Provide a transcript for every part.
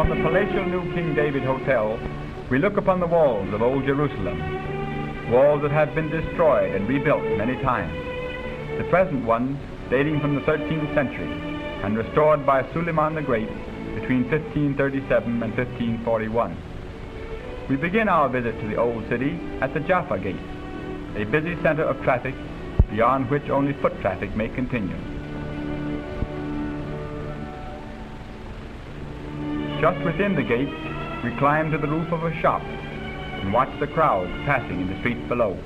From the palatial New King David Hotel, we look upon the walls of Old Jerusalem, walls that have been destroyed and rebuilt many times. The present ones dating from the 13th century and restored by Suleiman the Great between 1537 and 1541. We begin our visit to the old city at the Jaffa Gate, a busy center of traffic beyond which only foot traffic may continue. Just within the gate, we climb to the roof of a shop and watch the crowds passing in the streets below.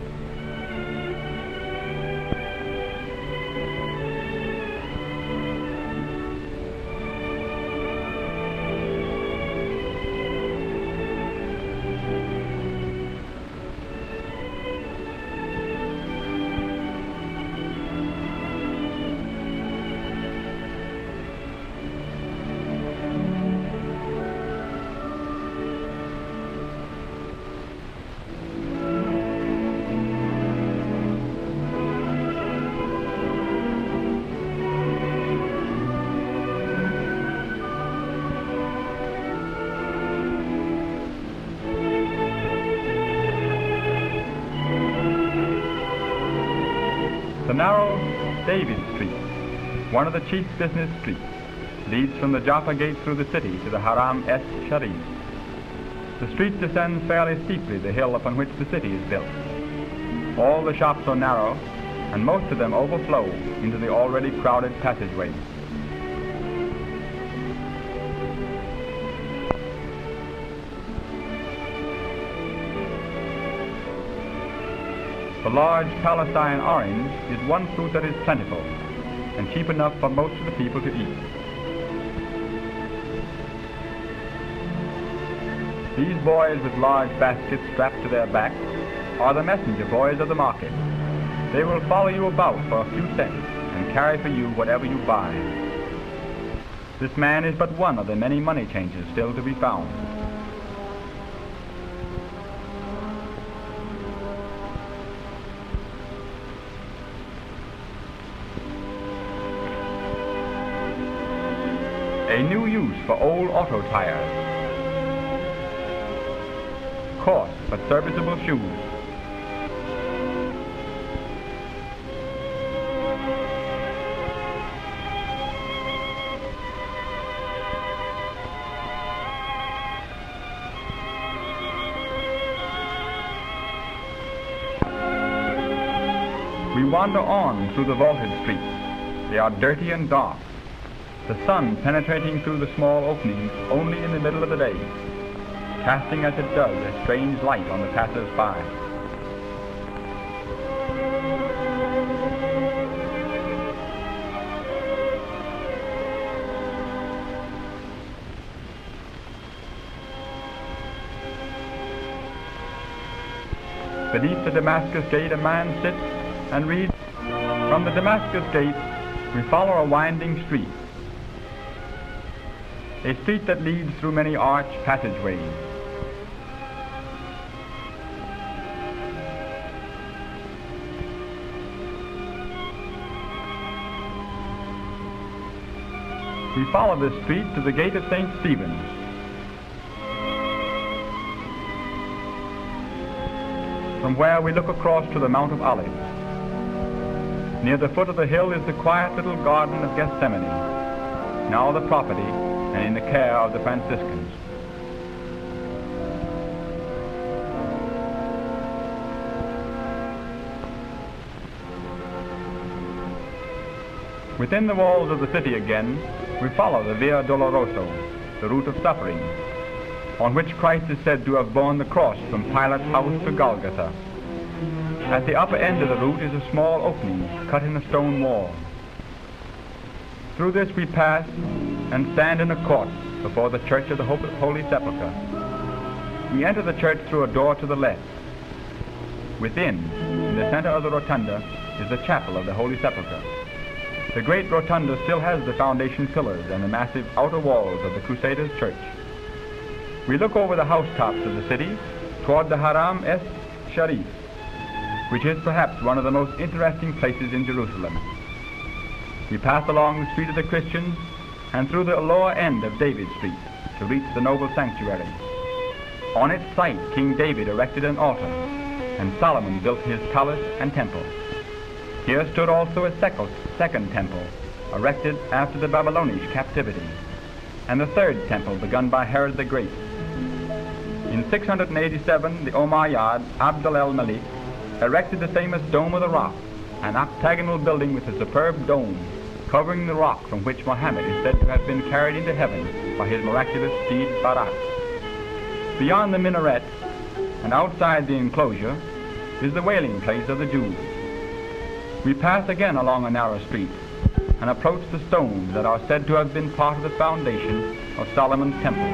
The narrow David Street, one of the chief business streets, leads from the Jaffa Gate through the city to the Haram es Sharif. The street descends fairly steeply the hill upon which the city is built. All the shops are narrow, and most of them overflow into the already crowded passageways. The large Palestine orange is one fruit that is plentiful and cheap enough for most of the people to eat. These boys with large baskets strapped to their backs are the messenger boys of the market. They will follow you about for a few cents and carry for you whatever you buy. This man is but one of the many money changers still to be found. A new use for old auto tires. Coarse but serviceable shoes. We wander on through the vaulted streets. They are dirty and dark, the sun penetrating through the small openings only in the middle of the day, casting as it does a strange light on the passers-by. Beneath the Damascus Gate a man sits and reads. From the Damascus Gate we follow a winding street, a street that leads through many arched passageways. We follow this street to the gate of St. Stephen's. From where we look across to the Mount of Olives. Near the foot of the hill is the quiet little garden of Gethsemane, now the property and in the care of the Franciscans. Within the walls of the city again, we follow the Via Dolorosa, the route of suffering, on which Christ is said to have borne the cross from Pilate's house to Golgotha. At the upper end of the route is a small opening cut in a stone wall. Through this we pass and stand in a court before the Church of the Holy Sepulchre. We enter the church through a door to the left. Within, in the center of the rotunda, is the chapel of the Holy Sepulchre. The great rotunda still has the foundation pillars and the massive outer walls of the Crusaders' church. We look over the housetops of the city toward the Haram es Sharif, which is perhaps one of the most interesting places in Jerusalem. We pass along the Street of the Christians and through the lower end of David Street. to reach the noble sanctuary. On its site, King David erected an altar, and Solomon built his palace and temple. Here stood also a second temple, erected after the Babylonish captivity, and the third temple begun by Herod the Great. In 687, the Umayyad Abd al-Malik erected the famous Dome of the Rock, an octagonal building with a superb dome covering the rock from which Muhammad is said to have been carried into heaven by his miraculous steed Barak. Beyond the minaret and outside the enclosure is the wailing place of the Jews. We pass again along a narrow street and approach the stones that are said to have been part of the foundation of Solomon's temple.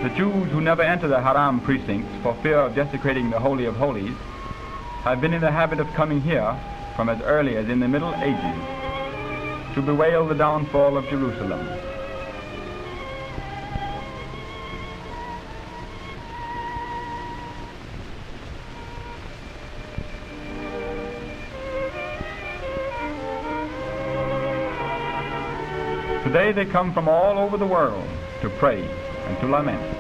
The Jews who never enter the Haram precincts for fear of desecrating the Holy of Holies have been in the habit of coming here from as early as in the Middle Ages to bewail the downfall of Jerusalem. Today they come from all over the world to pray and to lament.